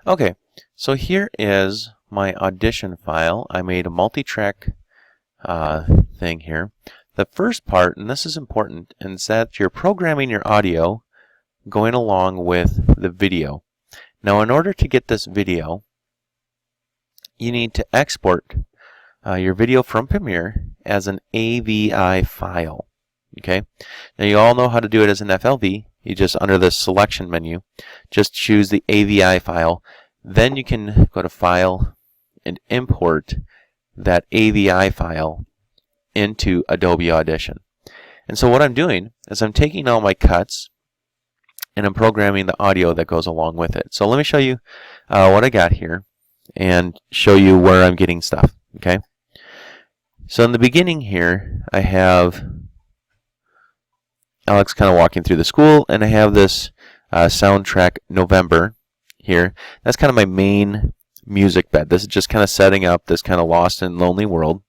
Okay, so here is my Audition file. I made a multi-track thing here. The first part, and this is important, is that you're programming your audio going along with the video. Now, in order to get this video, you need to export your video from Premiere as an AVI file. Okay. Now, you all know how to do it as an FLV. You just, under the selection menu, just choose the AVI file. Then you can go to File and import that AVI file into Adobe Audition. And so what I'm doing is I'm taking all my cuts and I'm programming the audio that goes along with it. So let me show you what I got here and show you where I'm getting stuff. Okay. So in the beginning here, I have Alex kind of walking through the school, and I have this soundtrack November here. That's kind of my main music bed. This is just kind of setting up this kind of lost and lonely world.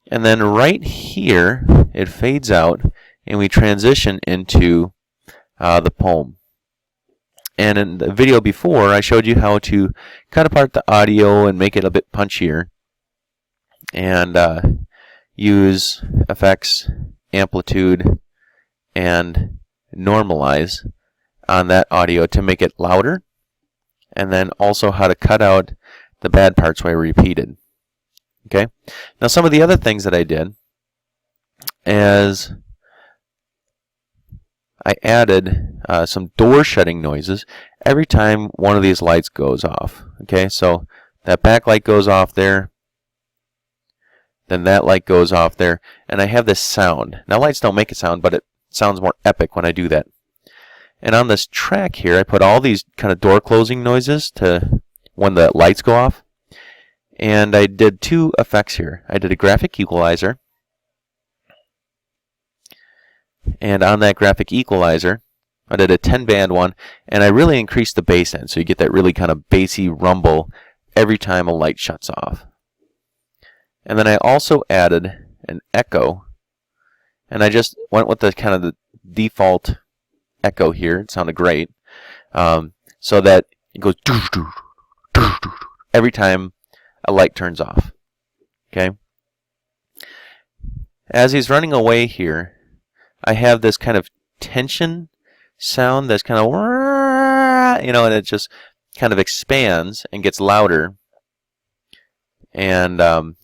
And then right here, it fades out, and we transition into the poem. And in the video before, I showed you how to cut apart the audio and make it a bit punchier, and use effects, amplitude, and normalize on that audio to make it louder, and then also how to cut out the bad parts where repeated. Okay. Now some of the other things that I did is I added some door shutting noises every time one of these lights goes off. Okay, so that backlight goes off there, then that light goes off there, and I have this sound. Now lights don't make a sound, but it sounds more epic when I do that. And on this track here, I put all these kind of door closing noises to when the lights go off. And I did two effects here. I did a graphic equalizer. And on that graphic equalizer, I did a 10-band one, and I really increased the bass end, so you get that really kind of bassy rumble every time a light shuts off. And then I also added an echo, and I just went with the kind of the default echo here. It sounded great, so that it goes every time a light turns off. Okay. As he's running away here, I have this kind of tension sound that's kind of, and it just kind of expands and gets louder, and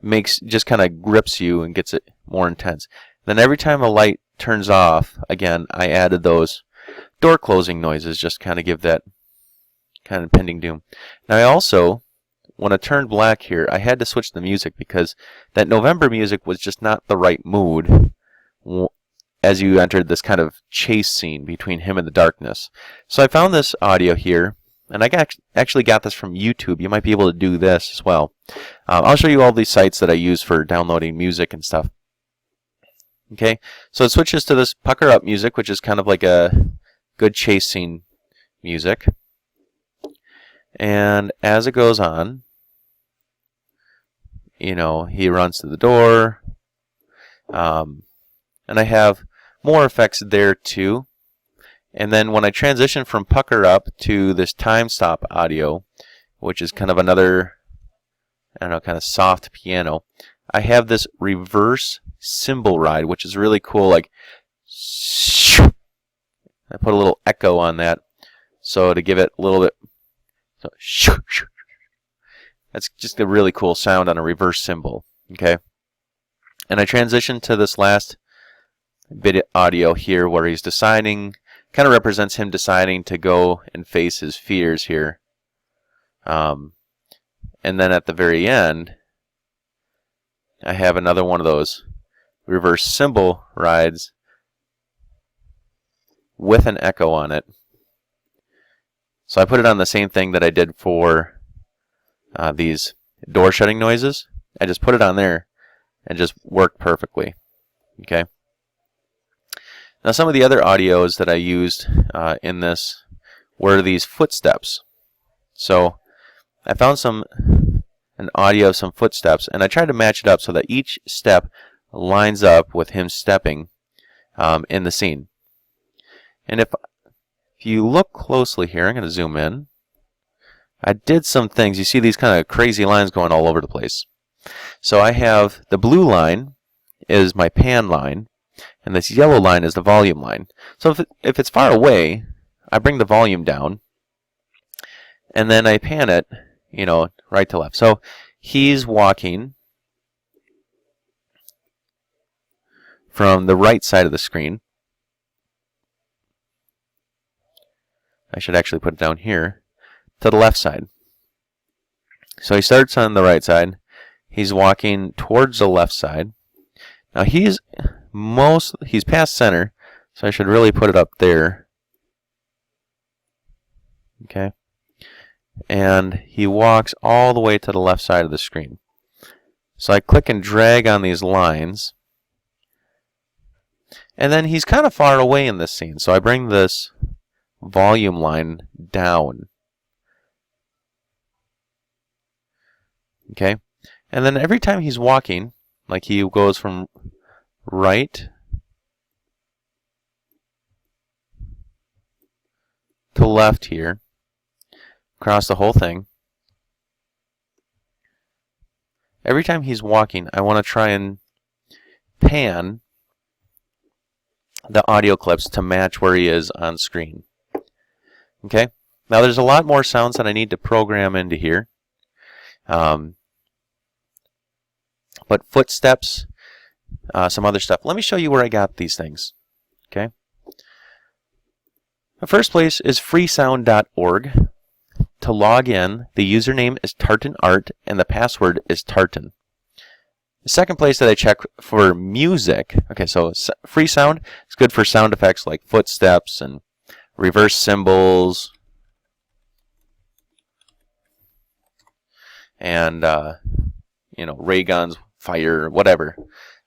makes, just kind of grips you and gets it more intense. Then every time a light turns off, again, I added those door closing noises, just kind of give that kind of impending doom. Now I also, when it turned black here, I had to switch the music because that November music was just not the right mood as you entered this kind of chase scene between him and the darkness. So I found this audio here, and I actually got this from YouTube. You might be able to do this as well. I'll show you all these sites that I use for downloading music and stuff. Okay, so it switches to this pucker up music, which is kind of like a good chase scene music. And as it goes on, he runs to the door. And I have more effects there too. And then when I transition from pucker up to this time stop audio, which is kind of another, kind of soft piano, I have this reverse cymbal ride, which is really cool. Like, I put a little echo on that, so to give it a little bit. So, that's just a really cool sound on a reverse cymbal. Okay, and I transition to this last bit of audio here where he's deciding, kind of represents him deciding to go and face his fears here. And then at the very end, I have another one of those reverse cymbal rides with an echo on it. So I put it on the same thing that I did for these door shutting noises. I just put it on there and just worked perfectly. Okay. Now some of the other audios that I used in this were these footsteps. So I found an audio of some footsteps, and I tried to match it up so that each step lines up with him stepping in the scene. And if if you look closely here, I'm going to zoom in. I did some things. You see these kind of crazy lines going all over the place. So I have the blue line is my pan line, and this yellow line is the volume line. So if it's far away, I bring the volume down, and then I pan it, right to left. So he's walking from the right side of the screen. I should actually put it down here, to the left side. So he starts on the right side. He's walking towards the left side. Now he's past center, so I should really put it up there. Okay. And he walks all the way to the left side of the screen. So I click and drag on these lines. And then he's kind of far away in this scene, so I bring this volume line down. Okay? And then every time he's walking, like he goes from right to left here, across the whole thing. Every time he's walking, I want to try and pan the audio clips to match where he is on screen. Okay? Now there's a lot more sounds that I need to program into here. But footsteps, some other stuff. Let me show you where I got these things. Okay? The first place is freesound.org. To log in, the username is tartanart and the password is tartan. The second place that I check for music, okay, so free sound is good for sound effects like footsteps and reverse cymbals and ray guns, fire, whatever.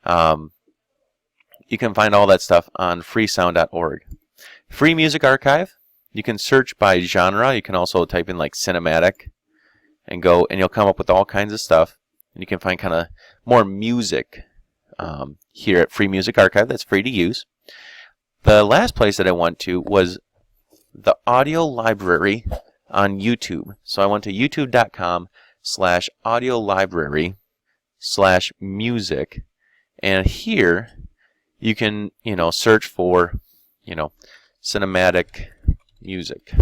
You can find all that stuff on freesound.org. Free Music Archive, you can search by genre. You can also type in like cinematic and you'll come up with all kinds of stuff. And you can find kind of more music here at Free Music Archive that's free to use. The last place that I went to was the audio library on YouTube. So I went to youtube.com/audiolibrary/music. And here you can, search for, cinematic music.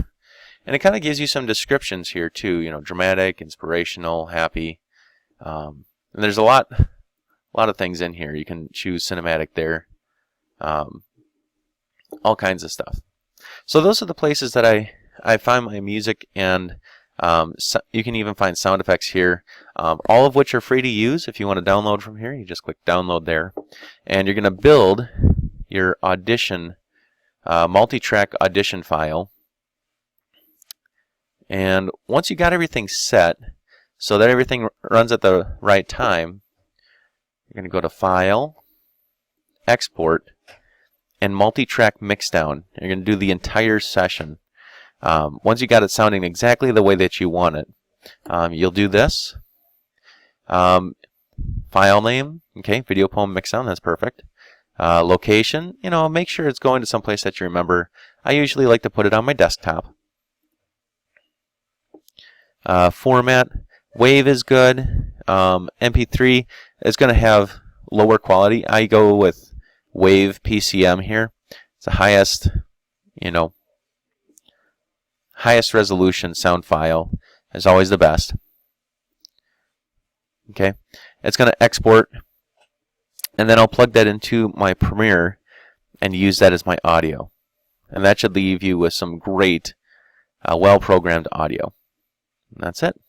And it kind of gives you some descriptions here too, dramatic, inspirational, happy. And there's a lot of things in here. You can choose cinematic there. All kinds of stuff. So those are the places that I find my music, and so you can even find sound effects here, all of which are free to use. If you want to download from here, you just click download there. And you're going to build your Audition, multi-track Audition file. And once you got everything set, so that everything runs at the right time, you're going to go to File, Export, and Multi-Track Mixdown. You're going to do the entire session. Once you got it sounding exactly the way that you want it, you'll do this. File name, okay, Video Poem Mixdown, that's perfect. Location, make sure it's going to someplace that you remember. I usually like to put it on my desktop. Format, WAV is good. MP3 is going to have lower quality. I go with WAV PCM here. It's the highest, highest resolution sound file is always the best. Okay, it's going to export, and then I'll plug that into my Premiere and use that as my audio. And that should leave you with some great, well-programmed audio. And that's it.